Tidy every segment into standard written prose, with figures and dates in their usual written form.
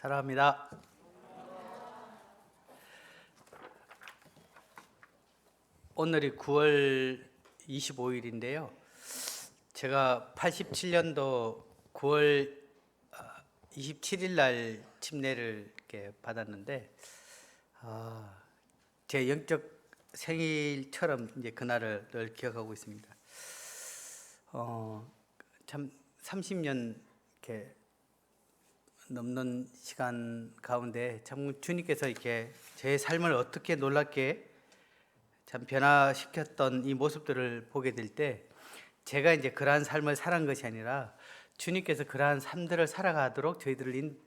사랑합니다. 오늘이 9월 25일인데요. 제가 87년도 9월 27일 날 침례를 이렇게 받았는데, 제 영적 생일처럼 이제 그날을 늘 기억하고 있습니다. 참 30년 이렇게 넘는 시간 가운데 참 주님께서 이렇게 제 삶을 어떻게 놀랍게 참 변화시켰던 이 모습들을 보게 될 때, 제가 이제 그러한 삶을 살아간 것이 아니라 주님께서 그러한 삶들을 살아가도록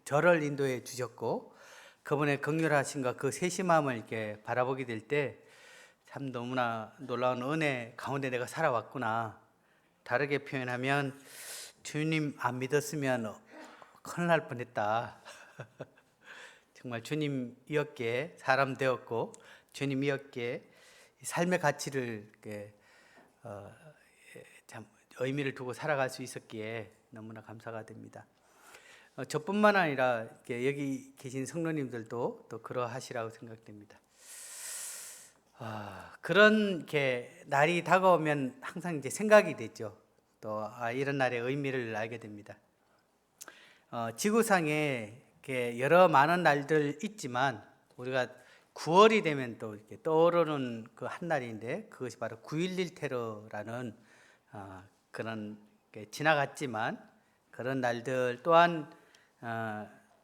저를 인도해 주셨고, 그분의 긍휼하심과 그 세심함을 이렇게 바라보게 될 때 참 너무나 놀라운 은혜 가운데 내가 살아왔구나. 다르게 표현하면 주님 안 믿었으면 큰일 날 뻔했다. 정말 주님이었기에 사람 되었고, 주님이었기에 삶의 가치를 참 의미를 두고 살아갈 수 있었기에 너무나 감사가 됩니다. 저뿐만 아니라 여기 계신 성도님들도 또 그러하시라고 생각됩니다. 그런 날이 다가오면 항상 이제 생각이 되죠. 또 이런 날의 의미를 알게 됩니다. 지구상에 여러 많은 날들 있지만 우리가 9월이 되면 또 이렇게 떠오르는 그 한 날인데, 그것이 바로 9.11 테러라는 그런 지나갔지만 그런 날들 또한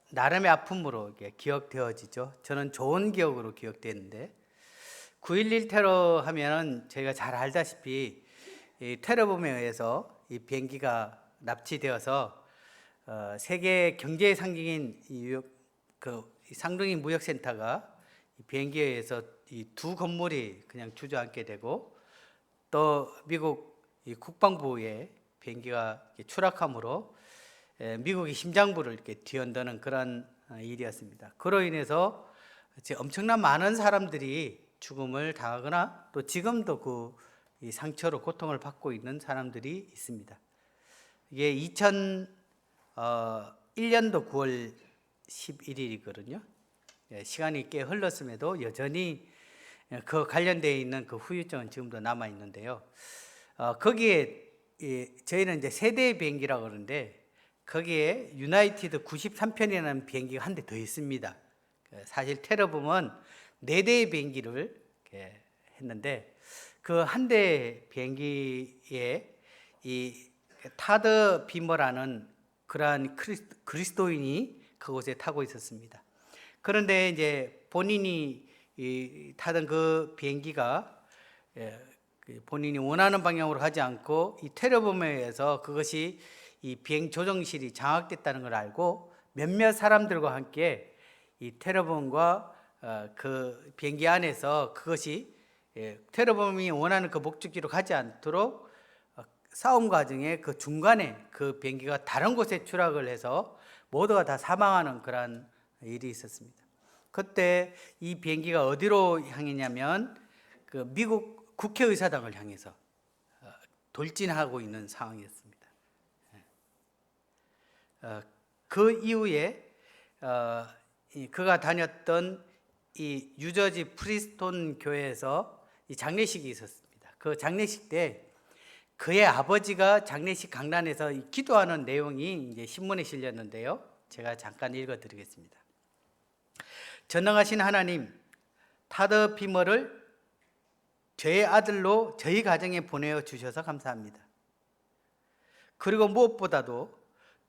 나름의 아픔으로 기억되어지죠. 저는 좋은 기억으로 기억되는데, 9.11 테러 하면은 저희가 잘 알다시피 이 테러범에 의해서 이 비행기가 납치되어서 세계 경제의 상징인 이 상동인 무역센터가 이 비행기에 의해서 이 두 건물이 그냥 주저앉게 되고, 또 미국 이 국방부의 비행기가 추락함으로 미국의 심장부를 이렇게 뒤흔드는 그런 일이었습니다. 그로 인해서 엄청난 많은 사람들이 죽음을 당하거나 또 지금도 그 이 상처로 고통을 받고 있는 사람들이 있습니다. 이게 2001년도 9월 11일이거든요. 시간이 꽤 흘렀음에도 여전히 그 관련되어 있는 그 후유증은 지금도 남아 있는데요. 거기에 저희는 이제 세대의 비행기라고 그러는데, 거기에 유나이티드 93편이라는 비행기가 한 대 더 있습니다. 사실 테러범은 4대의 비행기를 했는데, 그 한 대 비행기에 이 타드 비머라는 그러한 그리스도인이 그곳에 타고 있었습니다. 그런데 이제 본인이 타던 그 비행기가 본인이 원하는 방향으로 가지 않고 이 테러범에 의해서 그것이 이 비행 조종실이 장악됐다는 걸 알고 몇몇 사람들과 함께 이 테러범과 그 비행기 안에서 그것이 테러범이 원하는 그 목적지로 가지 않도록 싸움 과정에 그 중간에 그 비행기가 다른 곳에 추락을 해서 모두가 다 사망하는 그런 일이 있었습니다. 그때 이 비행기가 어디로 향했냐면 그 미국 국회의사당을 향해서 돌진하고 있는 상황이었습니다. 그 이후에 그가 다녔던 이 유저지 프리스톤 교회에서 이 장례식이 있었습니다. 그 장례식 때 그의 아버지가 장례식 강단에서 기도하는 내용이 이제 신문에 실렸는데요. 제가 잠깐 읽어드리겠습니다. 전능하신 하나님, 타드 비머를 저의 아들로 저희 가정에 보내어 주셔서 감사합니다. 그리고 무엇보다도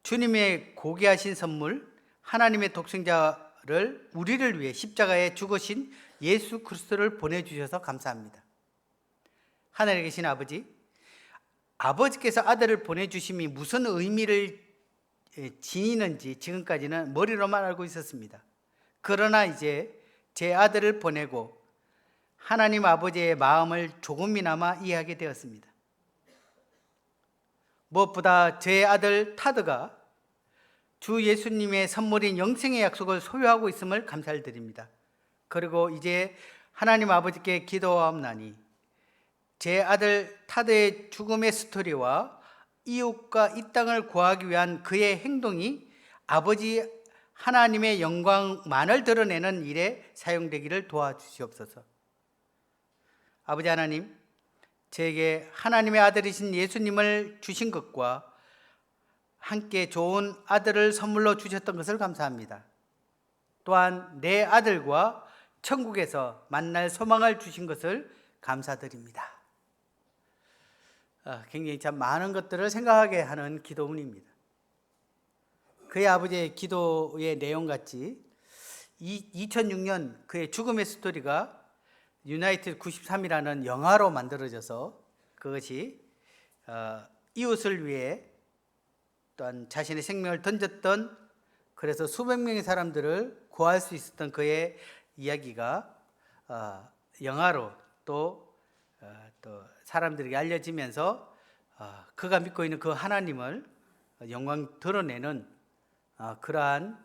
주님의 고귀하신 선물, 하나님의 독생자를 우리를 위해 십자가에 죽으신 예수 그리스도를 보내주셔서 감사합니다. 하늘에 계신 아버지, 아버지께서 아들을 보내주심이 무슨 의미를 지니는지 지금까지는 머리로만 알고 있었습니다. 그러나 이제 제 아들을 보내고 하나님 아버지의 마음을 조금이나마 이해하게 되었습니다. 무엇보다 제 아들 타드가 주 예수님의 선물인 영생의 약속을 소유하고 있음을 감사를 드립니다. 그리고 이제 하나님 아버지께 기도하옵나니 제 아들 타드의 죽음의 스토리와 이웃과 이 땅을 구하기 위한 그의 행동이 아버지 하나님의 영광만을 드러내는 일에 사용되기를 도와주시옵소서. 아버지 하나님, 저에게 하나님의 아들이신 예수님을 주신 것과 함께 좋은 아들을 선물로 주셨던 것을 감사합니다. 또한 내 아들과 천국에서 만날 소망을 주신 것을 감사드립니다. 굉장히 참 많은 것들을 생각하게 하는 기도문입니다. 그의 아버지의 기도의 내용같이 2006년 그의 죽음의 스토리가 유나이티드 93이라는 영화로 만들어져서 그것이 이웃을 위해 또한 자신의 생명을 던졌던, 그래서 수백 명의 사람들을 구할 수 있었던 그의 이야기가 영화로 또 사람들에게 알려지면서 그가 믿고 있는 그 하나님을 영광 드러내는 그러한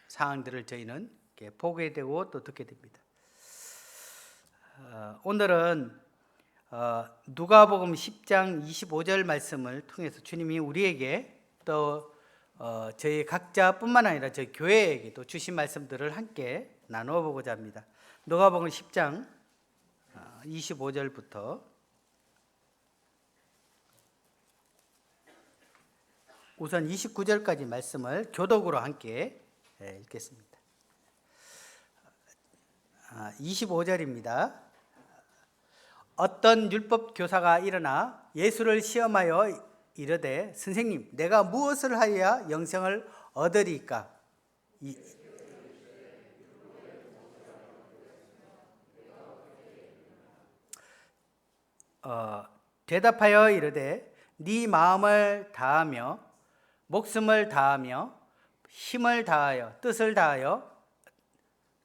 상황들을 저희는 보게 되고 또 듣게 됩니다. 오늘은 누가복음 10장 25절 말씀을 통해서 주님이 우리에게 또 저희 각자뿐만 아니라 저희 교회에게도 주신 말씀들을 함께 나누어 보고자 합니다. 누가복음 10장 25절부터 우선 29절까지 말씀을 교독으로 함께 읽겠습니다. 25절입니다. 어떤 율법 교사가 일어나 예수를 시험하여 이르되 선생님, 내가 무엇을 하여야 영생을 얻으리까? 대답하여 이르되 네 마음을 다하며 목숨을 다하며 힘을 다하여 뜻을 다하여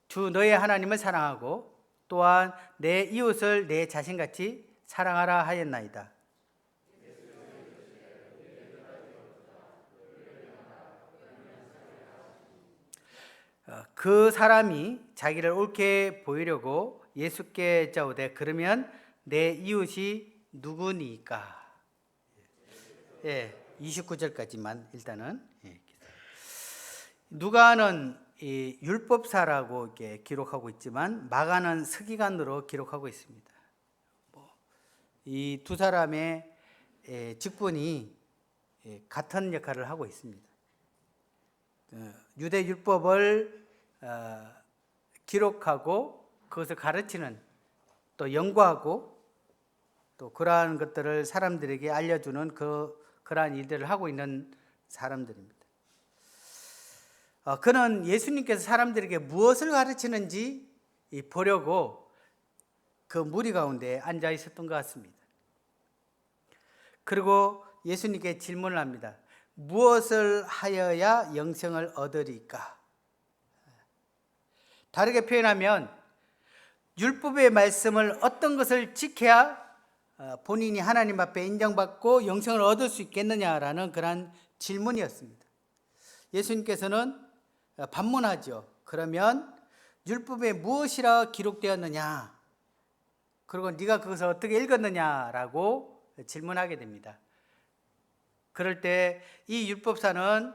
주 너의 하나님을 사랑하고 또한 내 이웃을 내 자신같이 사랑하라 하였나이다. 그 사람이 자기를 옳게 보이려고 예수께 여짜오되 그러면 내 이웃이 누구니까? 29절까지만 일단은. 누가는 율법사라고 이렇게 기록하고 있지만 마가는 서기관으로 기록하고 있습니다. 이 두 사람의 직분이 같은 역할을 하고 있습니다. 유대 율법을 기록하고 그것을 가르치는, 또 연구하고 또 그러한 것들을 사람들에게 알려주는 그러한 일들을 하고 있는 사람들입니다. 그는 예수님께서 사람들에게 무엇을 가르치는지 보려고 그 무리 가운데 앉아 있었던 것 같습니다. 그리고 예수님께 질문을 합니다. 무엇을 하여야 영생을 얻으리까? 다르게 표현하면 율법의 말씀을 어떤 것을 지켜야 본인이 하나님 앞에 인정받고 영생을 얻을 수 있겠느냐라는 그런 질문이었습니다. 예수님께서는 반문하죠. 그러면 율법에 무엇이라 기록되었느냐? 그리고 네가 그것을 어떻게 읽었느냐라고 질문하게 됩니다. 그럴 때 이 율법사는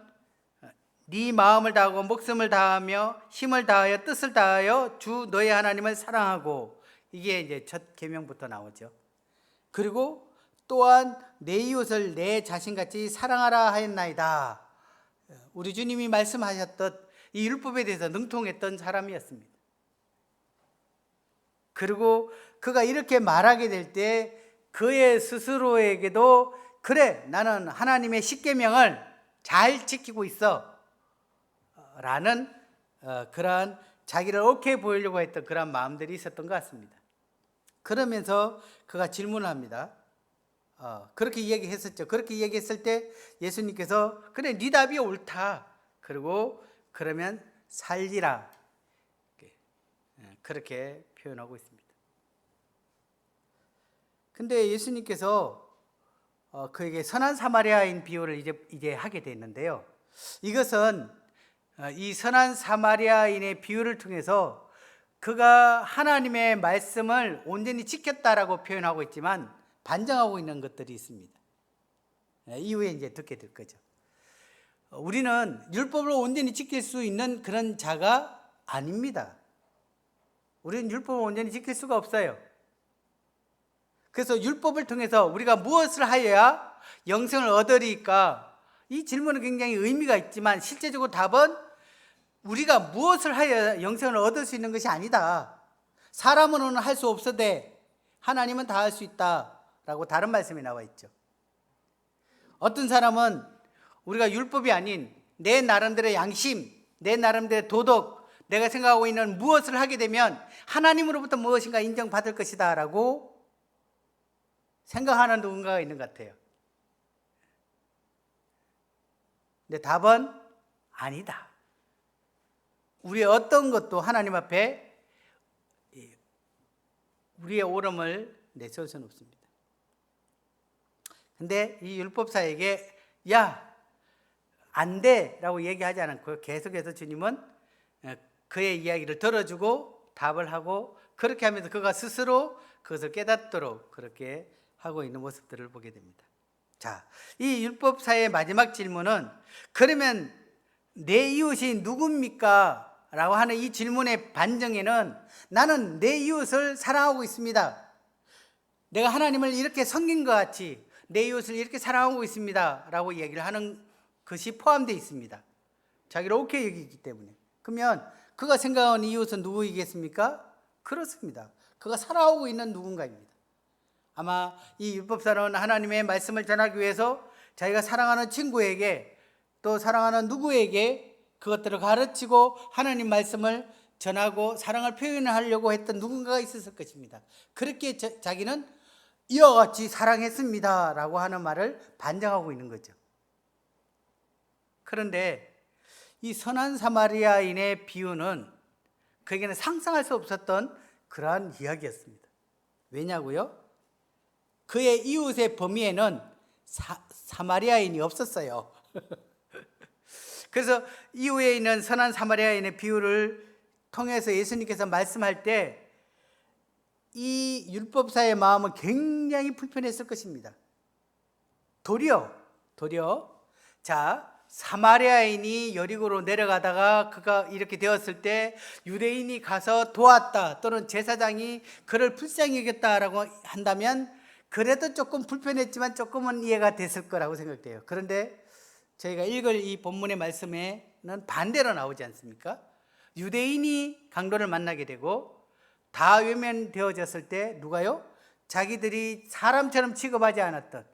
네 마음을 다하고 목숨을 다하며 힘을 다하여 뜻을 다하여 주 너의 하나님을 사랑하고, 이게 이제 첫 계명부터 나오죠. 그리고 또한 내 이웃을 내 자신같이 사랑하라 하였나이다. 우리 주님이 말씀하셨던 이 율법에 대해서 능통했던 사람이었습니다. 그리고 그가 이렇게 말하게 될 때 그의 스스로에게도 그래, 나는 하나님의 십계명을 잘 지키고 있어 라는 그러한 자기를 옳게 보이려고 했던 그런 마음들이 있었던 것 같습니다. 그러면서 그가 질문을 합니다. 그렇게 이야기했었죠. 그렇게 이야기했을 때 예수님께서 그래, 네 답이 옳다. 그리고 그러면 살리라. 그렇게 표현하고 있습니다. 근데 예수님께서 그에게 선한 사마리아인 비유를 이제 하게 됐는데요. 이것은 이 선한 사마리아인의 비유를 통해서 그가 하나님의 말씀을 온전히 지켰다라고 표현하고 있지만 반증하고 있는 것들이 있습니다. 이후에 이제 듣게 될 거죠. 우리는 율법을 온전히 지킬 수 있는 그런 자가 아닙니다. 우리는 율법을 온전히 지킬 수가 없어요. 그래서 율법을 통해서 우리가 무엇을 하여야 영생을 얻으리까? 이 질문은 굉장히 의미가 있지만 실제적으로 답은 우리가 무엇을 하여야 영생을 얻을 수 있는 것이 아니다. 사람으로는 할 수 없으되 하나님은 다 할 수 있다라고 다른 말씀이 나와 있죠. 어떤 사람은 우리가 율법이 아닌 내 나름대로의 양심, 내 나름대로의 도덕, 내가 생각하고 있는 무엇을 하게 되면 하나님으로부터 무엇인가 인정받을 것이다 라고 생각하는 누군가가 있는 것 같아요. 근데 답은 아니다. 우리의 어떤 것도 하나님 앞에 우리의 옳음을 내세울 수는 없습니다. 근데 이 율법사에게 야, 안 돼 라고 얘기하지 않고 계속해서 주님은 그의 이야기를 들어주고 답을 하고 그렇게 하면서 그가 스스로 그것을 깨닫도록 그렇게 하고 있는 모습들을 보게 됩니다. 자, 이 율법사의 마지막 질문은 그러면 내 이웃이 누굽니까? 라고 하는 이 질문의 반정에는 나는 내 이웃을 사랑하고 있습니다. 내가 하나님을 이렇게 섬긴 것 같이 내 이웃을 이렇게 사랑하고 있습니다. 라고 얘기를 하는 것이 포함되어 있습니다. 자기를 옳게 여기기 때문에. 그러면 그가 생각하는 이웃은 누구이겠습니까? 그렇습니다. 그가 살아오고 있는 누군가입니다. 아마 이 율법사는 하나님의 말씀을 전하기 위해서 자기가 사랑하는 친구에게 또 사랑하는 누구에게 그것들을 가르치고 하나님 말씀을 전하고 사랑을 표현하려고 했던 누군가가 있었을 것입니다. 그렇게 자기는 이와 같이 사랑했습니다 라고 하는 말을 반증하고 있는 거죠. 그런데 이 선한 사마리아인의 비유는 그에게는 상상할 수 없었던 그러한 이야기였습니다. 왜냐고요? 그의 이웃의 범위에는 사마리아인이 없었어요. 그래서 이후에 있는 선한 사마리아인의 비유를 통해서 예수님께서 말씀할 때 이 율법사의 마음은 굉장히 불편했을 것입니다. 도리어 자, 사마리아인이 여리고로 내려가다가 그가 이렇게 되었을 때 유대인이 가서 도왔다 또는 제사장이 그를 불쌍히 여겼다라고 한다면 그래도 조금 불편했지만 조금은 이해가 됐을 거라고 생각돼요. 그런데 저희가 읽을 이 본문의 말씀에는 반대로 나오지 않습니까? 유대인이 강도를 만나게 되고 다 외면되어졌을 때 누가요? 자기들이 사람처럼 취급하지 않았던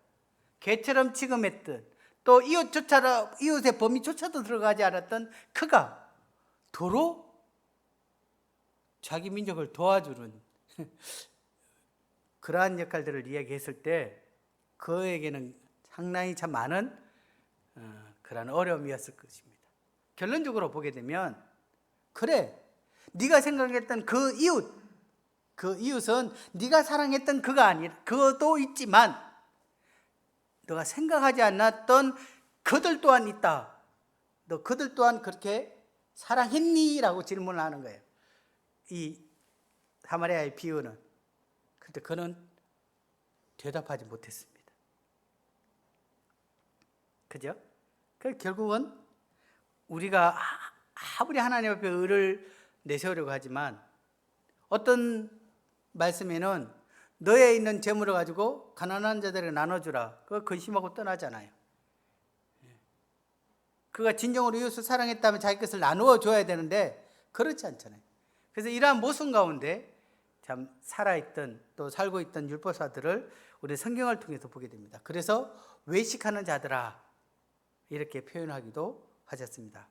개처럼 취급했던 또 이웃의 범위조차도 들어가지 않았던 그가 도로 자기 민족을 도와주는 그러한 역할들을 이야기했을 때 그에게는 상당히 참 많은 그런 어려움이었을 것입니다. 결론적으로 보게 되면 그래, 네가 생각했던 그 이웃은 네가 사랑했던 그가 아니라 그것도 있지만 너가 생각하지 않았던 그들 또한 있다. 너 그들 또한 그렇게 사랑했니? 라고 질문을 하는 거예요. 이 사마리아의 비유는. 그런데 그는 대답하지 못했습니다. 그죠? 결국은 우리가 아무리 하나님 앞에 의를 내세우려고 하지만 어떤 말씀에는 너에 있는 재물을 가지고 가난한 자들에게 나눠주라. 그거 근심하고 떠나잖아요. 그가 진정으로 이웃을 사랑했다면 자기 것을 나누어 줘야 되는데 그렇지 않잖아요. 그래서 이러한 모순 가운데 참 살아있던 또 살고 있던 율법사들을 우리 성경을 통해서 보게 됩니다. 그래서 외식하는 자들아 이렇게 표현하기도 하셨습니다.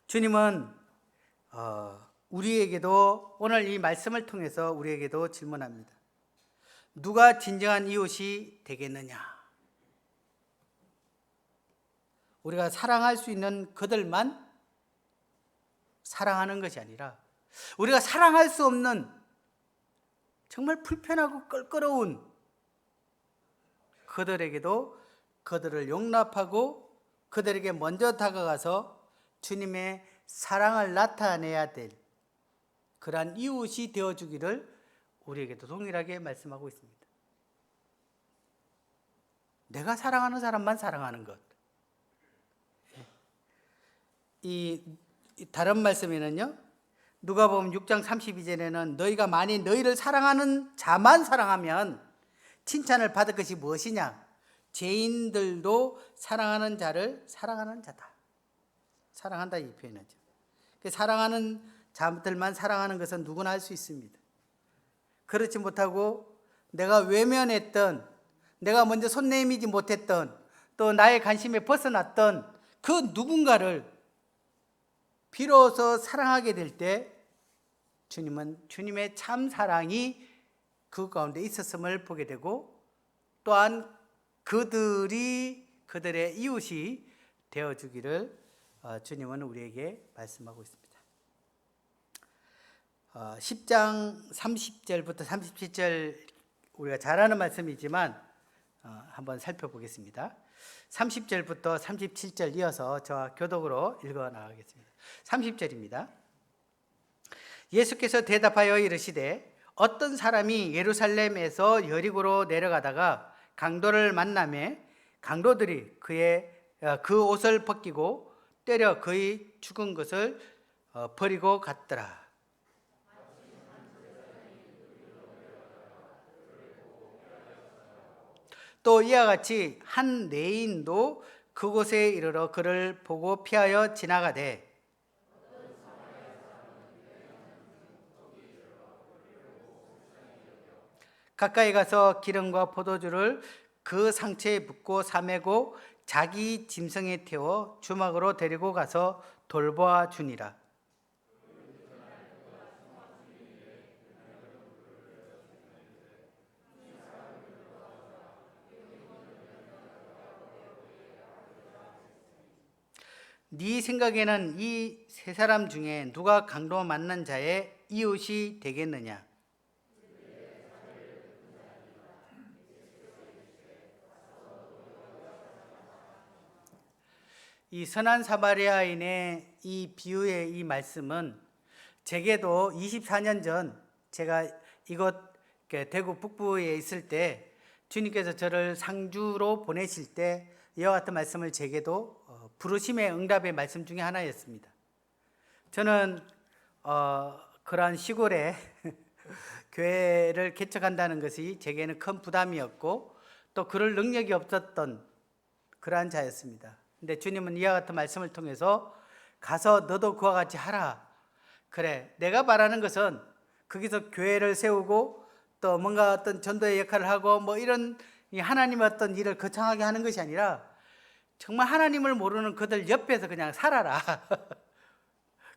주님은 우리에게도 오늘 이 말씀을 통해서 우리에게도 질문합니다. 누가 진정한 이웃이 되겠느냐? 우리가 사랑할 수 있는 그들만 사랑하는 것이 아니라 우리가 사랑할 수 없는 정말 불편하고 껄끄러운 그들에게도 그들을 용납하고 그들에게 먼저 다가가서 주님의 사랑을 나타내야 될 그러한 이웃이 되어주기를 우리에게도 동일하게 말씀하고 있습니다. 내가 사랑하는 사람만 사랑하는 것. 이 다른 말씀에는요, 누가복음 6장 32절에는 너희가 만일 너희를 사랑하는 자만 사랑하면 칭찬을 받을 것이 무엇이냐? 죄인들도 사랑하는 자를 사랑하는 자다. 사랑한다 이 표현이죠. 사랑하는 자들만 사랑하는 것은 누구나 할 수 있습니다. 그렇지 못하고 내가 외면했던, 내가 먼저 손 내밀지 못했던, 또 나의 관심에 벗어났던 그 누군가를 비로소 사랑하게 될 때 주님은 주님의 참 사랑이 그 가운데 있었음을 보게 되고, 또한 그들이 그들의 이웃이 되어주기를 주님은 우리에게 말씀하고 있습니다. 10장 30절부터 37절 우리가 잘 아는 말씀이지만 한번 살펴보겠습니다. 30절부터 37절 이어서 저와 교독으로 읽어 나가겠습니다. 30절입니다. 예수께서 대답하여 이르시되 어떤 사람이 예루살렘에서 여리고로 내려가다가 강도를 만나매 강도들이 그 옷을 벗기고 때려 그의 죽은 것을 버리고 갔더라. 또 이와 같이 한 레인도 그곳에 이르러 그를 보고 피하여 지나가되 가까이 가서 기름과 포도주를 그 상처에 붓고 사매고 자기 짐승에 태워 주막으로 데리고 가서 돌보아 주니라. 네 생각에는 이 세 사람 중에 누가 강도 만난 자의 이웃이 되겠느냐? 이 선한 사마리아인의 이 비유의 이 말씀은 제게도 24년 전 제가 이곳 대구 북부에 있을 때 주님께서 저를 상주로 보내실 때 이와 같은 말씀을 제게도 부르심의 응답의 말씀 중에 하나였습니다. 저는 그러한 시골에 교회를 개척한다는 것이 제게는 큰 부담이었고 또 그럴 능력이 없었던 그러한 자였습니다. 근데 주님은 이와 같은 말씀을 통해서 가서 너도 그와 같이 하라. 그래, 내가 바라는 것은 거기서 교회를 세우고 또 뭔가 어떤 전도의 역할을 하고 뭐 이런 하나님의 어떤 일을 거창하게 하는 것이 아니라 정말 하나님을 모르는 그들 옆에서 그냥 살아라.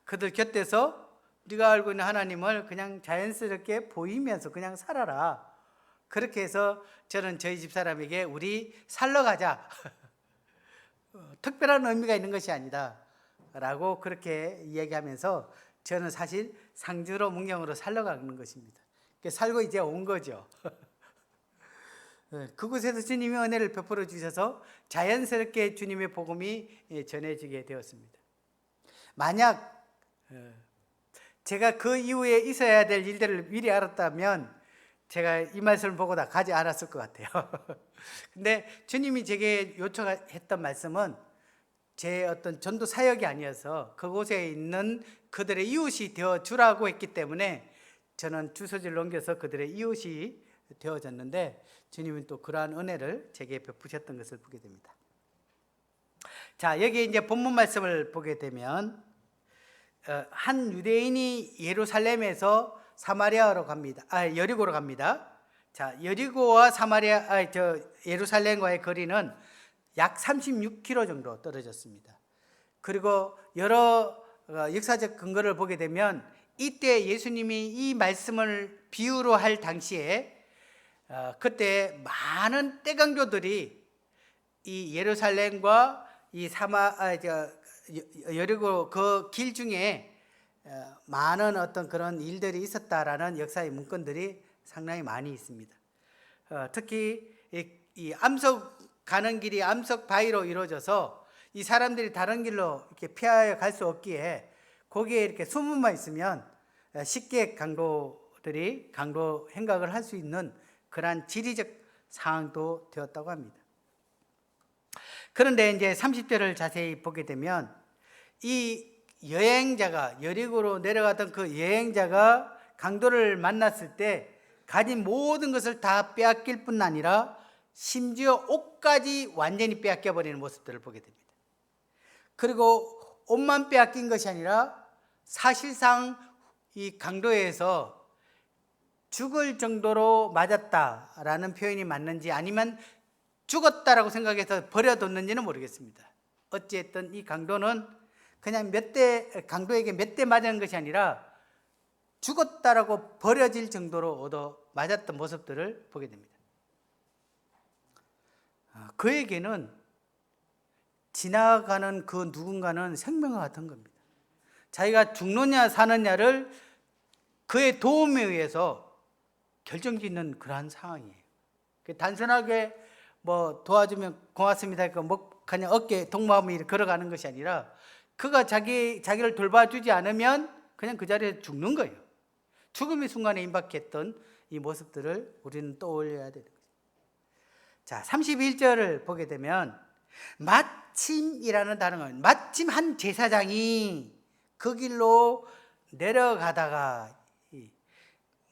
그들 곁에서 네가 알고 있는 하나님을 그냥 자연스럽게 보이면서 그냥 살아라. 그렇게 해서 저는 저희 집사람에게 우리 살러 가자. 특별한 의미가 있는 것이 아니다 라고 그렇게 이야기하면서 저는 사실 상주로 문경으로 살러 가는 것입니다. 살고 이제 온 거죠. 그곳에서 주님의 은혜를 베풀어 주셔서 자연스럽게 주님의 복음이 전해지게 되었습니다. 만약 제가 그 이후에 있어야 될 일들을 미리 알았다면 제가 이 말씀을 보고 다 가지 않았을 것 같아요. 근데 주님이 제게 요청했던 말씀은 제 어떤 전도 사역이 아니어서 그곳에 있는 그들의 이웃이 되어 주라고 했기 때문에 저는 주소지를 옮겨서 그들의 이웃이 되어졌는데 주님은 또 그러한 은혜를 제게 베푸셨던 것을 보게 됩니다. 자, 여기 이제 본문 말씀을 보게 되면 한 유대인이 예루살렘에서 사마리아로 갑니다. 여리고로 갑니다. 자, 여리고와 예루살렘과의 거리는 약 36km 정도 떨어졌습니다. 그리고 여러 역사적 근거를 보게 되면 이때 예수님이 이 말씀을 비유로 할 당시에 그때 많은 떼강조들이 이 예루살렘과 이 여리고 그 길 중에 많은 어떤 그런 일들이 있었다라는 역사의 문건들이 상당히 많이 있습니다. 특히 이 암석 가는 길이 암석 바위로 이루어져서 이 사람들이 다른 길로 이렇게 피하여 갈 수 없기에 거기에 이렇게 소문만 있으면 쉽게 강도들이 강도 행각을 할 수 있는 그러한 지리적 상황도 되었다고 합니다. 그런데 이제 30절을 자세히 보게 되면 이 여행자가 여리고로 내려가던 그 여행자가 강도를 만났을 때 가진 모든 것을 다 빼앗길 뿐 아니라 심지어 옷까지 완전히 빼앗겨 버리는 모습들을 보게 됩니다. 그리고 옷만 빼앗긴 것이 아니라 사실상 이 강도에서 죽을 정도로 맞았다라는 표현이 맞는지 아니면 죽었다라고 생각해서 버려뒀는지는 모르겠습니다. 어찌됐든 이 강도는 그냥 강도에게 몇 대 맞은 것이 아니라 죽었다라고 버려질 정도로 얻어 맞았던 모습들을 보게 됩니다. 그에게는 지나가는 그 누군가는 생명과 같은 겁니다. 자기가 죽느냐 사느냐를 그의 도움에 의해서 결정짓는 그러한 상황이에요. 단순하게 뭐 도와주면 고맙습니다. 뭐 그냥 어깨 동무하며 걸어가는 것이 아니라 그가 자기를 돌봐주지 않으면 그냥 그 자리에 죽는 거예요. 죽음의 순간에 임박했던 이 모습들을 우리는 떠올려야 되는 거죠. 자, 31절을 보게 되면 마침이라는 단어가 마침 한 제사장이 그 길로 내려가다가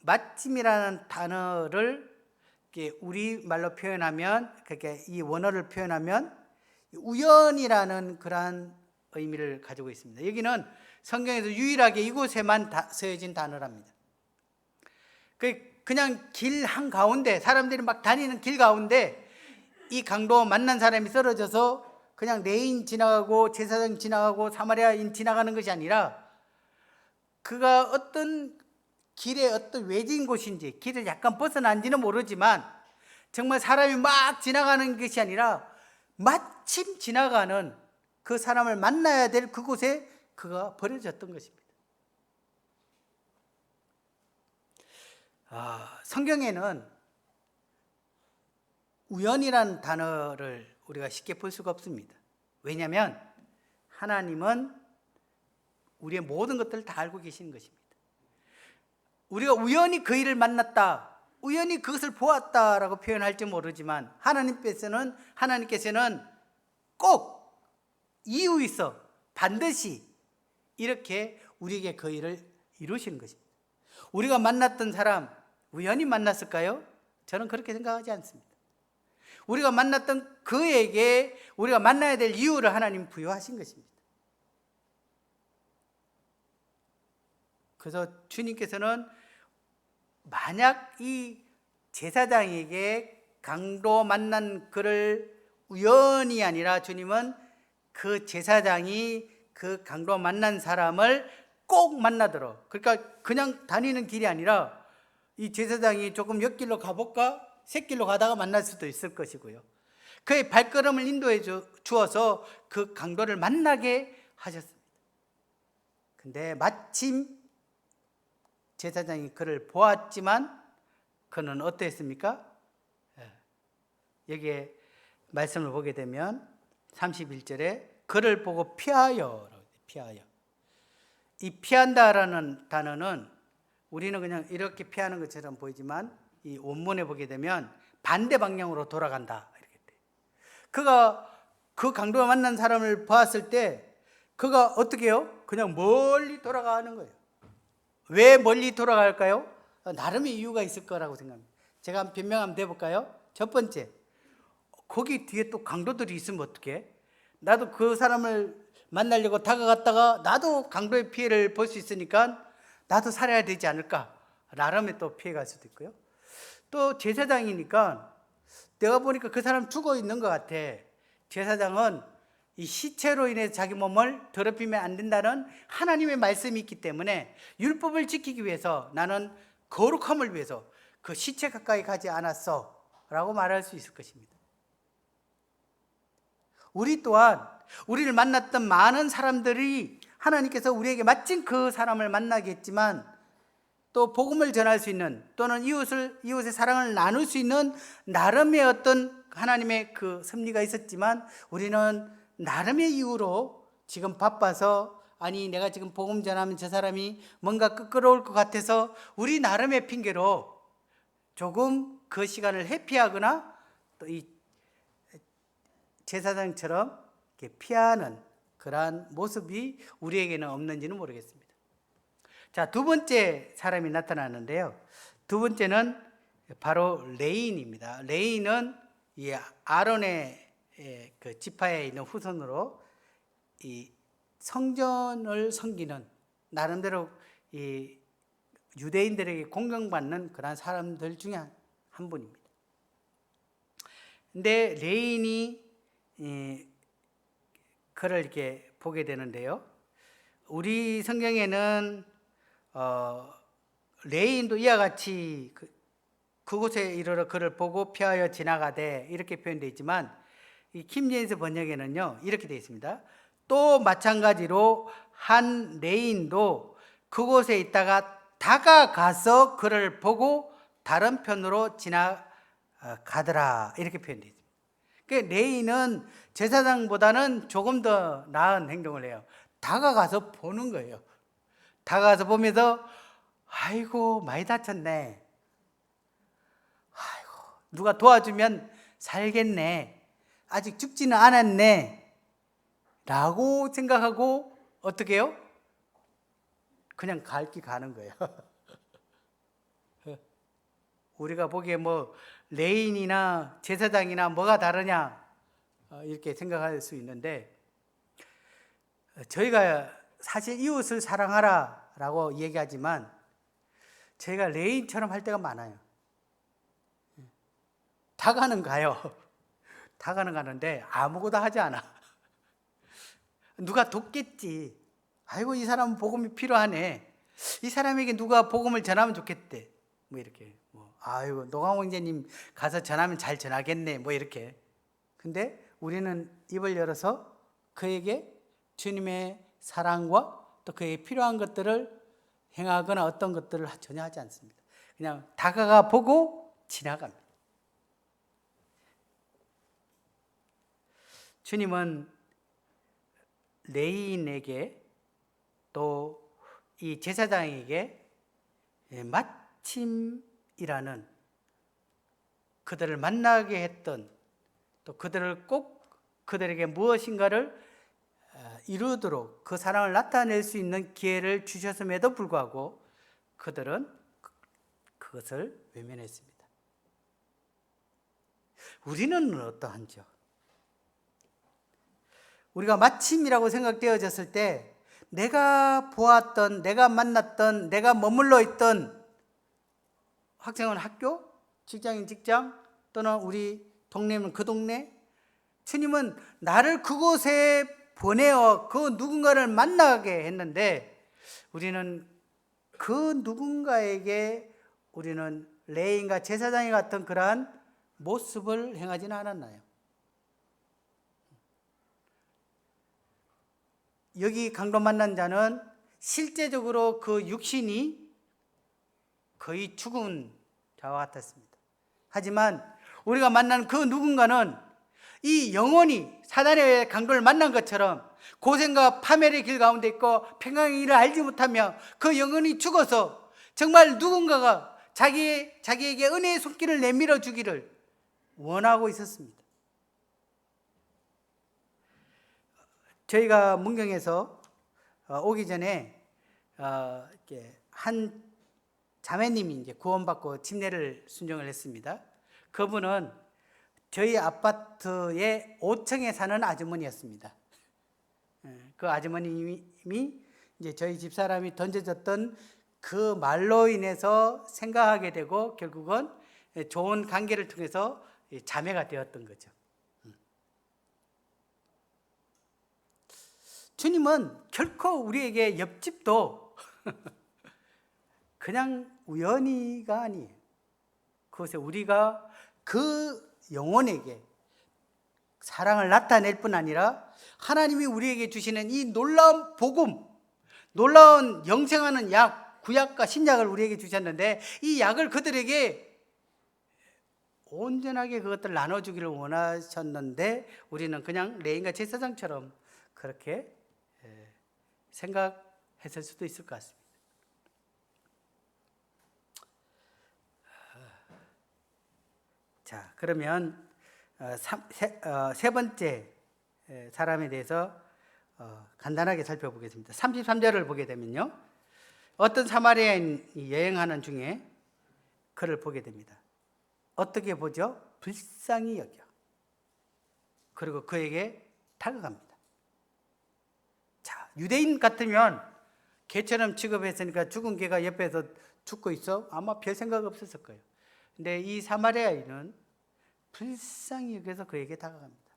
마침이라는 단어를 우리말로 표현하면 그렇게 이 원어를 표현하면 우연이라는 그러한 의미를 가지고 있습니다. 여기는 성경에서 유일하게 이곳에만 쓰여진 단어랍니다. 그냥 길 한가운데 사람들이 막 다니는 길 가운데 이 강도 만난 사람이 쓰러져서 그냥 레인 지나가고 제사장 지나가고 사마리아인 지나가는 것이 아니라 그가 어떤 길에 어떤 외진 곳인지 길을 약간 벗어난지는 모르지만 정말 사람이 막 지나가는 것이 아니라 마침 지나가는 그 사람을 만나야 될 그곳에 그가 버려졌던 것입니다. 성경에는 우연이라는 단어를 우리가 쉽게 볼 수가 없습니다. 왜냐하면 하나님은 우리의 모든 것들을 다 알고 계시는 것입니다. 우리가 우연히 그 일을 만났다, 우연히 그것을 보았다라고 표현할지 모르지만 하나님께서는 꼭 이유 있어 반드시 이렇게 우리에게 그 일을 이루시는 것입니다. 우리가 만났던 사람 우연히 만났을까요? 저는 그렇게 생각하지 않습니다. 우리가 만났던 그에게 우리가 만나야 될 이유를 하나님 부여하신 것입니다. 그래서 주님께서는 만약 이 제사장에게 강도 만난 그를 우연이 아니라 주님은 그 제사장이 그 강도 만난 사람을 꼭 만나도록, 그러니까 그냥 다니는 길이 아니라 이 제사장이 조금 옆길로 가볼까? 샛길로 가다가 만날 수도 있을 것이고요. 그의 발걸음을 인도해 주어서 그 강도를 만나게 하셨습니다. 근데 마침 제사장이 그를 보았지만 그는 어땠습니까? 여기에 말씀을 보게 되면 31절에 그를 보고 피하여. 이 피한다라는 단어는 우리는 그냥 이렇게 피하는 것처럼 보이지만 이 원문에 보게 되면 반대 방향으로 돌아간다 이렇게 돼. 그가 그 강도가 만난 사람을 봤을 때 그가 어떻게 해요? 그냥 멀리 돌아가는 거예요. 왜 멀리 돌아갈까요? 나름의 이유가 있을 거라고 생각합니다. 제가 한번 변명 한번 해볼까요? 첫 번째, 거기 뒤에 또 강도들이 있으면 어떡해? 나도 그 사람을 만나려고 다가갔다가 나도 강도의 피해를 볼 수 있으니까 나도 살아야 되지 않을까? 나름의 또 피해갈 수도 있고요. 또 제사장이니까 내가 보니까 그 사람 죽어 있는 것 같아. 제사장은 이 시체로 인해 자기 몸을 더럽히면 안 된다는 하나님의 말씀이 있기 때문에 율법을 지키기 위해서 나는 거룩함을 위해서 그 시체 가까이 가지 않았어 라고 말할 수 있을 것입니다. 우리 또한 우리를 만났던 많은 사람들이 하나님께서 우리에게 마침 그 사람을 만나게 했지만 또 복음을 전할 수 있는 또는 이웃의 사랑을 나눌 수 있는 나름의 어떤 하나님의 그 섭리가 있었지만 우리는 나름의 이유로 지금 바빠서 아니 내가 지금 복음 전하면 저 사람이 뭔가 끄끄러울 것 같아서 우리 나름의 핑계로 조금 그 시간을 회피하거나 또 이 제사장처럼 이렇게 피하는 그러한 모습이 우리에게는 없는지는 모르겠습니다. 자, 두 번째 사람이 나타나는데요. 두 번째는 바로 레인입니다. 레인은 이 아론의 그 지파에 있는 후손으로 이 성전을 섬기는 나름대로 이 유대인들에게 공경받는 그런 사람들 중에 한 분입니다. 근데 레인이 그를 이렇게 보게 되는데요. 우리 성경에는 레인도 이와 같이 그곳에 이르러 그를 보고 피하여 지나가되 이렇게 표현되어 있지만 이 킹제임스 번역에는요 이렇게 되어 있습니다. 또 마찬가지로 한 레인도 그곳에 있다가 다가가서 그를 보고 다른 편으로 지나가더라 이렇게 표현되어 있습니다. 그러니까 레인은 제사장보다는 조금 더 나은 행동을 해요. 다가가서 보는 거예요. 다가가서 보면서 아이고 많이 다쳤네. 아이고 누가 도와주면 살겠네. 아직 죽지는 않았네. 라고 생각하고 어떻게 해요? 그냥 갈 길 가는 거예요. 우리가 보기에 뭐 레인이나 제사장이나 뭐가 다르냐 이렇게 생각할 수 있는데 저희가 사실 이웃을 사랑하라 라고 얘기하지만 저희가 레인처럼 할 때가 많아요. 다가는 가요. 다가는 가는데 아무것도 하지 않아. 누가 돕겠지. 아이고 이 사람은 복음이 필요하네. 이 사람에게 누가 복음을 전하면 좋겠대. 뭐 이렇게 아이고 노광호 형제님 가서 전하면 잘 전하겠네. 뭐 이렇게. 근데 우리는 입을 열어서 그에게 주님의 사랑과 또 그에게 필요한 것들을 행하거나 어떤 것들을 전혀 하지 않습니다. 그냥 다가가 보고 지나갑니다. 주님은 레인에게 또 이 제사장에게 마침이라는 그들을 만나게 했던 또 그들을 꼭 그들에게 무엇인가를 이루도록 그 사랑을 나타낼 수 있는 기회를 주셨음에도 불구하고 그들은 그것을 외면했습니다. 우리는 어떠한지요? 우리가 마침이라고 생각되어졌을 때 내가 보았던, 내가 만났던, 내가 머물러 있던 학생은 학교, 직장인 직장, 또는 우리 동네면 그 동네, 주님은 나를 그곳에 보내어 그 누군가를 만나게 했는데 우리는 그 누군가에게 우리는 레인과 제사장이 같은 그러한 모습을 행하지는 않았나요? 여기 강도 만난 자는 실제적으로 그 육신이 거의 죽은 자와 같았습니다. 하지만 우리가 만난 그 누군가는 이 영혼이 사단의 강도를 만난 것처럼 고생과 파멸의 길 가운데 있고 평강의 일을 알지 못하며 그 영혼이 죽어서 정말 누군가가 자기에게 은혜의 손길을 내밀어 주기를 원하고 있었습니다. 저희가 문경에서 오기 전에 한 자매님이 이제 구원받고 침례를 순종을 했습니다. 그분은 저희 아파트의 5층에 사는 아주머니였습니다. 그 아주머님이 이제 저희 집사람이 던져줬던 그 말로 인해서 생각하게 되고 결국은 좋은 관계를 통해서 자매가 되었던 거죠. 주님은 결코 우리에게 옆집도 그냥 우연히가 아니에요. 그것에 우리가 그 영혼에게 사랑을 나타낼 뿐 아니라 하나님이 우리에게 주시는 이 놀라운 복음, 놀라운 영생하는 약, 구약과 신약을 우리에게 주셨는데 이 약을 그들에게 온전하게 그것들을 나눠주기를 원하셨는데 우리는 그냥 레인과 제사장처럼 그렇게 생각했을 수도 있을 것 같습니다. 자, 그러면 세 번째 사람에 대해서 간단하게 살펴보겠습니다. 33절을 보게 되면요, 어떤 사마리아인이 여행하는 중에 그를 보게 됩니다. 어떻게 보죠? 불쌍히 여겨. 그리고 그에게 다가갑니다. 자, 유대인 같으면 개처럼 취급했으니까 죽은 개가 옆에서 죽고 있어? 아마 별 생각 없었을 거예요. 근데 이 사마리아인은 불쌍히 여겨서 그에게 다가갑니다.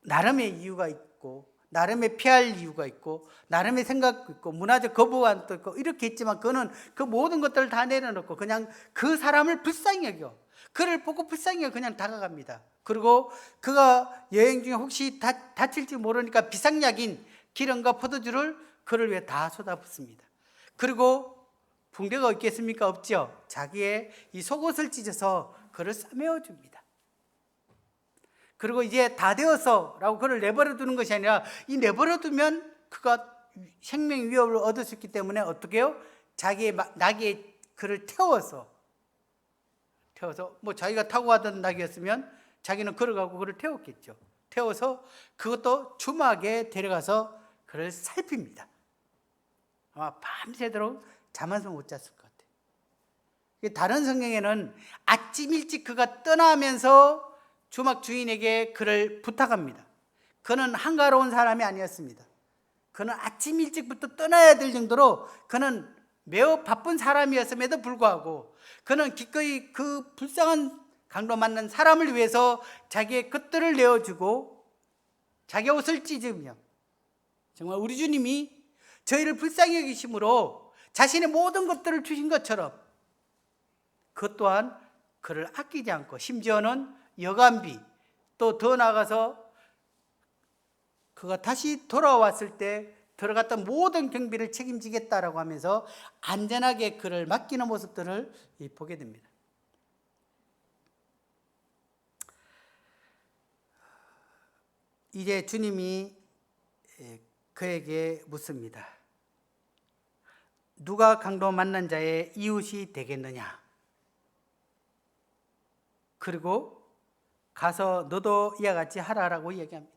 나름의 이유가 있고, 나름의 피할 이유가 있고, 나름의 생각도 있고, 문화적 거부감도 있고, 이렇게 있지만 그는 그 모든 것들을 다 내려놓고 그냥 그 사람을 불쌍히 여겨. 그를 보고 불쌍히 여겨 그냥 다가갑니다. 그리고 그가 여행 중에 혹시 다칠지 모르니까 비상약인 기름과 포도주를 그를 위해 다 쏟아붓습니다. 그리고 붕대가 있겠습니까? 없죠. 자기의 이 속옷을 찢어서 그를 싸매어 줍니다. 그리고 이제 다 되어서 라고 그를 내버려 두는 것이 아니라, 이 내버려 두면 그가 생명 위협을 얻을 수 있기 때문에 어떻게 해요? 자기의 나귀에 그를 태워서 뭐 자기가 타고 가던 나귀였으면 자기는 걸어가고 그를 태웠겠죠. 태워서 그것도 주막에 데려가서 그를 살핍니다. 아마 밤새도록 잠 한숨 못 잤을 것 같아요. 다른 성경에는 아침 일찍 그가 떠나면서 주막 주인에게 그를 부탁합니다. 그는 한가로운 사람이 아니었습니다. 그는 아침 일찍부터 떠나야 될 정도로 그는 매우 바쁜 사람이었음에도 불구하고 그는 기꺼이 그 불쌍한 강도 맞는 사람을 위해서 자기의 것들을 내어주고 자기 옷을 찢으며, 정말 우리 주님이 저희를 불쌍히 여기심으로 자신의 모든 것들을 주신 것처럼 그것 또한 그를 아끼지 않고, 심지어는 여간비, 또 더 나아가서 그가 다시 돌아왔을 때 들어갔던 모든 경비를 책임지겠다라고 하면서 안전하게 그를 맡기는 모습들을 보게 됩니다. 이제 주님이 그에게 묻습니다. 누가 강도 만난 자의 이웃이 되겠느냐? 그리고 가서 너도 이와 같이 하라라고 이야기합니다.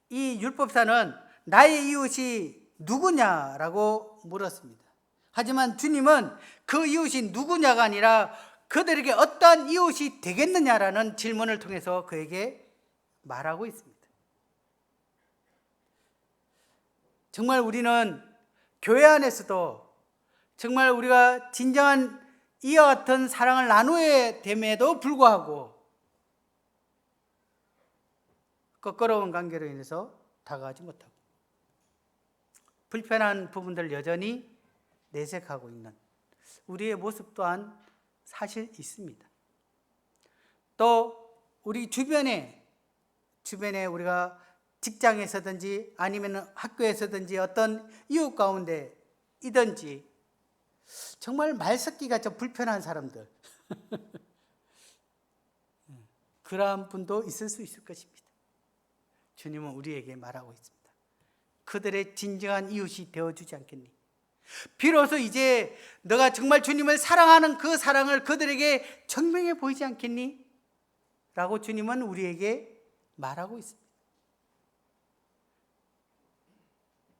이 율법사는 나의 이웃이 누구냐라고 물었습니다. 하지만 주님은 그 이웃이 누구냐가 아니라 그들에게 어떠한 이웃이 되겠느냐라는 질문을 통해서 그에게 말하고 있습니다. 정말 우리는 교회 안에서도 정말 우리가 진정한 이와 같은 사랑을 나누어야 됨에도 불구하고 껄끄러운 관계로 인해서 다가가지 못하고 불편한 부분들 여전히 내색하고 있는 우리의 모습 또한 사실 있습니다. 또 우리 주변에 우리가 직장에서든지 아니면 학교에서든지 어떤 이웃 가운데 이든지 정말 말 섞기가 좀 불편한 사람들 그러한 분도 있을 수 있을 것입니다. 주님은 우리에게 말하고 있습니다. 그들의 진정한 이웃이 되어주지 않겠니? 비로소 이제 너가 정말 주님을 사랑하는 그 사랑을 그들에게 증명해 보이지 않겠니? 라고 주님은 우리에게 말하고 있습니다.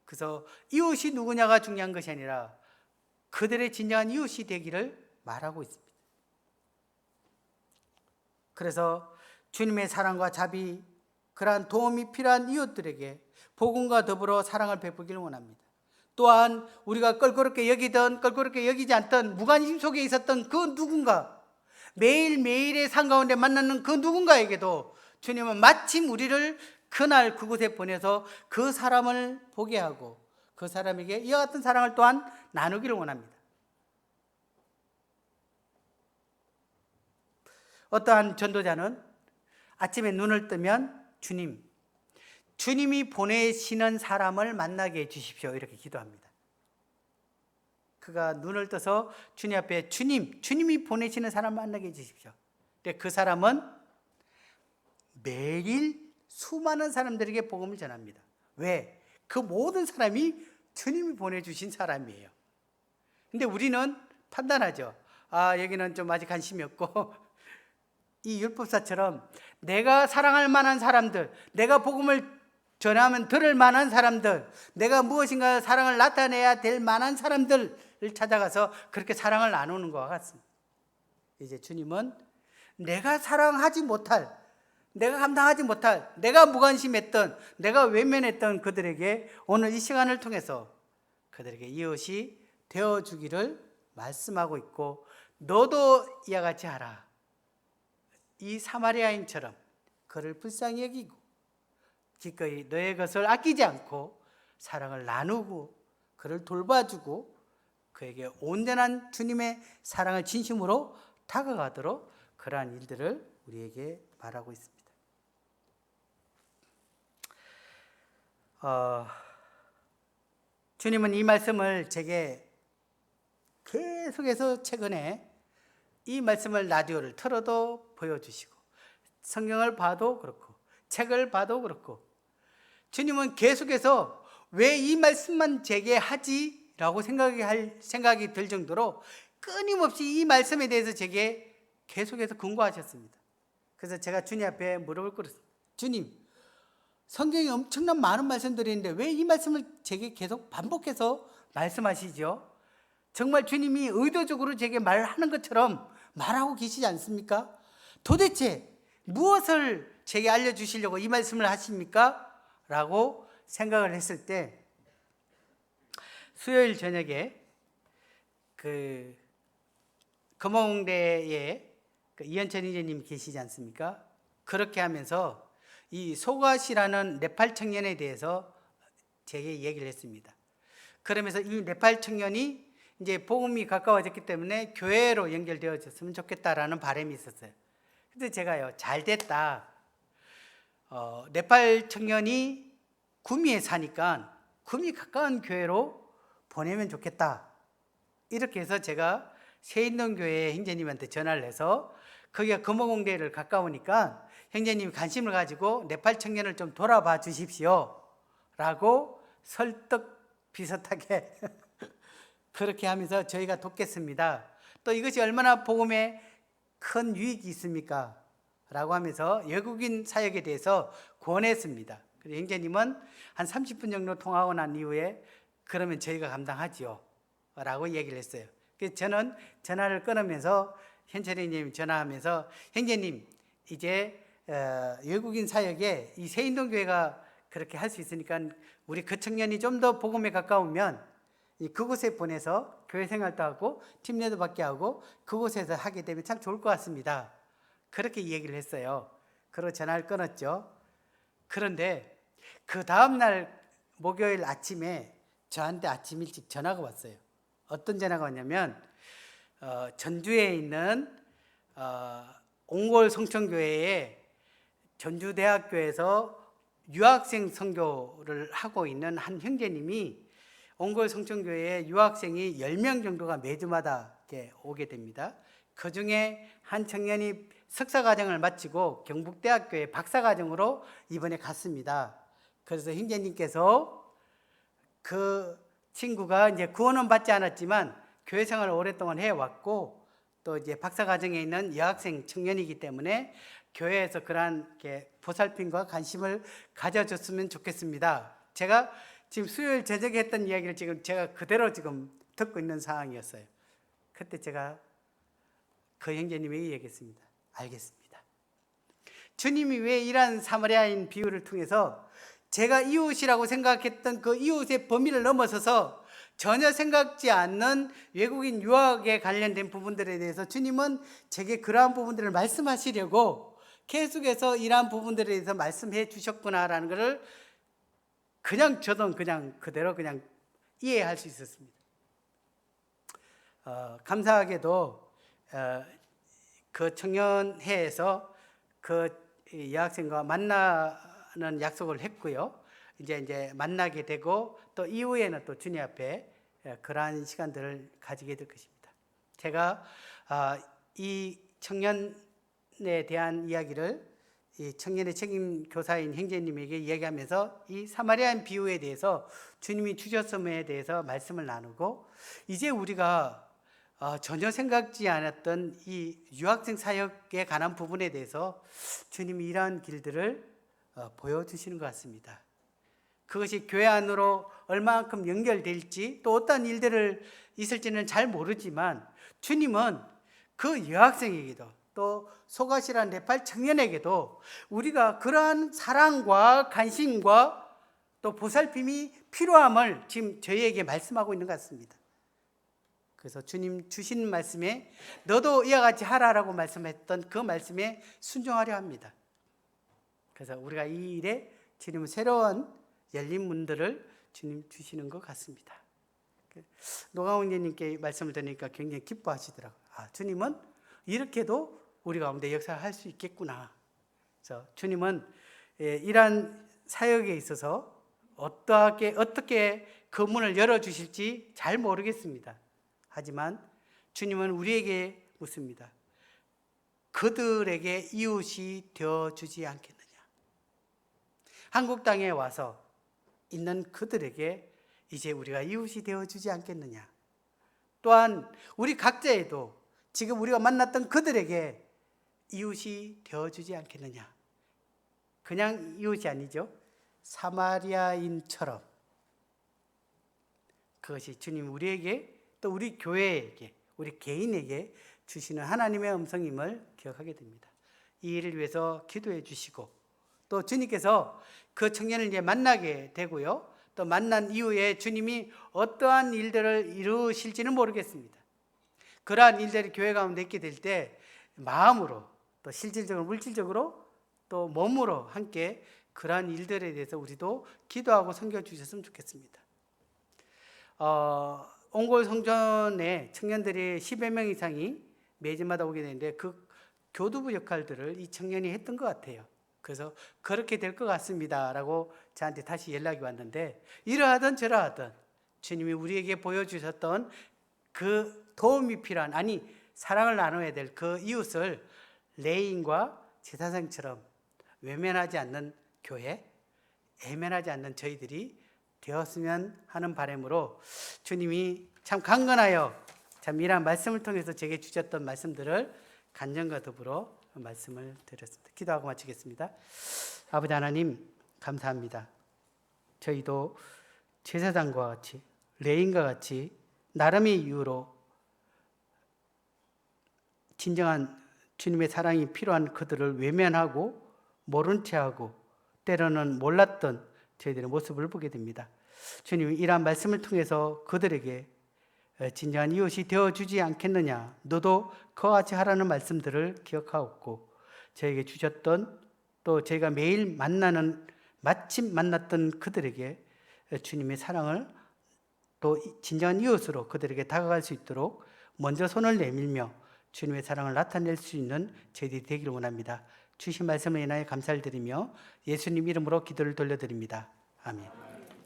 그래서 이웃이 누구냐가 중요한 것이 아니라 그들의 진정한 이웃이 되기를 말하고 있습니다. 그래서 주님의 사랑과 자비, 그러한 도움이 필요한 이웃들에게 복음과 더불어 사랑을 베푸기를 원합니다. 또한 우리가 껄끄럽게 여기든 껄끄럽게 여기지 않던 무관심 속에 있었던 그 누군가, 매일매일의 삶 가운데 만나는 그 누군가에게도 주님은 마침 우리를 그날 그곳에 보내서 그 사람을 보게 하고 그 사람에게 이와 같은 사랑을 또한 나누기를 원합니다. 어떠한 전도자는 아침에 눈을 뜨면 주님이 보내시는 사람을 만나게 해주십시오 이렇게 기도합니다. 그가 눈을 떠서 주님 앞에 주님이 보내시는 사람을 만나게 해주십시오. 근데 그 사람은 매일 수많은 사람들에게 복음을 전합니다. 왜? 그 모든 사람이 주님이 보내주신 사람이에요. 근데 우리는 판단하죠. 여기는 좀 아직 관심이 없고 이 율법사처럼 내가 사랑할 만한 사람들, 내가 복음을 전하면 들을 만한 사람들, 내가 무엇인가 사랑을 나타내야 될 만한 사람들을 찾아가서 그렇게 사랑을 나누는 것과 같습니다. 이제 주님은 내가 사랑하지 못할, 내가 감당하지 못할, 내가 무관심했던, 내가 외면했던 그들에게 오늘 이 시간을 통해서 그들에게 이웃이 되어주기를 말씀하고 있고, 너도 이와 같이 하라. 이 사마리아인처럼 그를 불쌍히 여기고 기꺼이 너의 것을 아끼지 않고 사랑을 나누고 그를 돌봐주고 그에게 온전한 주님의 사랑을 진심으로 다가가도록 그러한 일들을 우리에게 말하고 있습니다. 주님은 이 말씀을 제게 계속해서 최근에 이 말씀을 라디오를 틀어도 보여주시고 성경을 봐도 그렇고 책을 봐도 그렇고 주님은 계속해서 왜 이 말씀만 제게 하지? 라고 생각이 들 정도로 끊임없이 이 말씀에 대해서 제게 계속해서 근거하셨습니다. 그래서 제가 주님 앞에 물어볼 거였습니다. 주님, 성경에 엄청난 많은 말씀들이 있는데 왜 이 말씀을 제게 계속 반복해서 말씀하시죠? 정말 주님이 의도적으로 제게 말하는 것처럼 말하고 계시지 않습니까? 도대체 무엇을 제게 알려주시려고 이 말씀을 하십니까? 라고 생각을 했을 때 수요일 저녁에 그 금호공대에 이현천 이제님이 계시지 않습니까? 그렇게 하면서 이 소갓이라는 네팔 청년에 대해서 제게 얘기를 했습니다. 그러면서 이 네팔 청년이 이제 복음이 가까워졌기 때문에 교회로 연결되어졌으면 좋겠다라는 바람이 있었어요. 근데 제가요, 잘 됐다. 네팔 청년이 구미에 사니까 구미 가까운 교회로 보내면 좋겠다. 이렇게 해서 제가 새인동교회 형제님한테 전화를 해서 거기가 금호공대를 가까우니까 형제님이 관심을 가지고 네팔 청년을 좀 돌아봐 주십시오. 라고 설득 비슷하게 그렇게 하면서 저희가 돕겠습니다. 또 이것이 얼마나 복음에 큰 유익이 있습니까? 라고 하면서 외국인 사역에 대해서 권했습니다. 그래서 형제님은 한 30분 정도 통화하고 난 이후에 그러면 저희가 감당하지요. 라고 얘기를 했어요. 그래서 저는 전화를 끊으면서 현철이 형님 전화하면서 형제님 이제 외국인 사역에 이 새인동교회가 그렇게 할 수 있으니까 우리 그 청년이 좀 더 복음에 가까우면 그곳에 보내서 교회 생활도 하고 팀례도 받게 하고 그곳에서 하게 되면 참 좋을 것 같습니다. 그렇게 얘기를 했어요. 그리고 전화를 끊었죠. 그런데 그 다음날 목요일 아침에 저한테 아침 일찍 전화가 왔어요. 어떤 전화가 왔냐면 전주에 있는 옹골 성천교회에 전주대학교에서 유학생 선교를 하고 있는 한 형제님이 옹골 성천교회에 유학생이 10명 정도가 매주마다 이렇게 오게 됩니다. 그 중에 한 청년이 석사과정을 마치고 경북대학교에 박사과정으로 이번에 갔습니다. 그래서 형제님께서 그 친구가 이제 구원은 받지 않았지만 교회 생활을 오랫동안 해왔고 또 이제 박사과정에 있는 여학생 청년이기 때문에 교회에서 그러한 보살핌과 관심을 가져줬으면 좋겠습니다. 제가 지금 수요일 저녁에 했던 이야기를 지금 제가 그대로 지금 듣고 있는 상황이었어요. 그때 제가 그 형제님에게 얘기했습니다. 알겠습니다. 주님이 왜 이러한 사마리아인 비유를 통해서 제가 이웃이라고 생각했던 그 이웃의 범위를 넘어서서 전혀 생각지 않는 외국인 유학에 관련된 부분들에 대해서 주님은 제게 그러한 부분들을 말씀하시려고 계속해서 이러한 부분들에 대해서 말씀해 주셨구나라는 것을 그냥 저도 그냥 그대로 그냥 이해할 수 있었습니다. 감사하게도 그 청년회에서 그 여학생과 만나는 약속을 했고요. 이제 만나게 되고 또 이후에는 또 주님 앞에 그러한 시간들을 가지게 될 것입니다. 제가 이 청년에 대한 이야기를 이 청년의 책임 교사인 형제님에게 이야기하면서 이 사마리아인 비유에 대해서 주님이 주셨음에 대해서 말씀을 나누고 이제 우리가 전혀 생각지 않았던 이 유학생 사역에 관한 부분에 대해서 주님이 이러한 길들을 보여주시는 것 같습니다. 그것이 교회 안으로 얼마만큼 연결될지 또 어떤 일들을 있을지는 잘 모르지만 주님은 그 유학생에게도 또 소가시란 네팔 청년에게도 우리가 그러한 사랑과 관심과 또 보살핌이 필요함을 지금 저희에게 말씀하고 있는 것 같습니다. 그래서 주님 주신 말씀에 너도 이와 같이 하라라고 말씀했던 그 말씀에 순종하려 합니다. 그래서 우리가 이 일에 주님은 새로운 열린 문들을 주님 주시는 것 같습니다. 노가훈 예님께 말씀을 드리니까 굉장히 기뻐하시더라고요. 주님은 이렇게도 우리 가운데 역사를 할 수 있겠구나. 그래서 주님은 이러한 사역에 있어서 어떻게 그 문을 열어주실지 잘 모르겠습니다. 하지만 주님은 우리에게 묻습니다. 그들에게 이웃이 되어주지 않겠느냐. 한국 땅에 와서 있는 그들에게 이제 우리가 이웃이 되어주지 않겠느냐. 또한 우리 각자에도 지금 우리가 만났던 그들에게 이웃이 되어주지 않겠느냐. 그냥 이웃이 아니죠. 사마리아인처럼. 그것이 주님 우리에게 또 우리 교회에게 우리 개인에게 주시는 하나님의 음성임을 기억하게 됩니다. 이 일을 위해서 기도해 주시고 또 주님께서 그 청년을 이제 만나게 되고요. 또 만난 이후에 주님이 어떠한 일들을 이루실지는 모르겠습니다. 그러한 일들이 교회 가운데 있게 될 때 마음으로 또 실질적으로 물질적으로 또 몸으로 함께 그러한 일들에 대해서 우리도 기도하고 섬겨주셨으면 좋겠습니다. 옹골 성전에 청년들이 10여 명 이상이 매주마다 오게 되는데 그 교두부 역할들을 이 청년이 했던 것 같아요. 그래서 그렇게 될 것 같습니다 라고 저한테 다시 연락이 왔는데 이러하든 저러하든 주님이 우리에게 보여주셨던 그 도움이 필요한 사랑을 나눠야 될 그 이웃을 레인과 제사장처럼 외면하지 않는 교회, 애면하지 않는 저희들이 되었으면 하는 바람으로 주님이 참 강건하여 참 이러한 말씀을 통해서 제게 주셨던 말씀들을 간증과 더불어 말씀을 드렸습니다. 기도하고 마치겠습니다. 아버지 하나님 감사합니다. 저희도 제사장과 같이 레인과 같이 나름의 이유로 진정한 주님의 사랑이 필요한 그들을 외면하고 모른 채하고 때로는 몰랐던 저희들의 모습을 보게 됩니다. 주님 이러한 말씀을 통해서 그들에게 진정한 이웃이 되어주지 않겠느냐. 너도 그와 같이 하라는 말씀들을 기억하옵고 저에게 주셨던 또 저희가 매일 마침 만났던 그들에게 주님의 사랑을 또 진정한 이웃으로 그들에게 다가갈 수 있도록 먼저 손을 내밀며 주님의 사랑을 나타낼 수 있는 저희들이 되기를 원합니다. 주신 말씀을 인하여 감사를 드리며 예수님 이름으로 기도를 돌려드립니다. 아멘.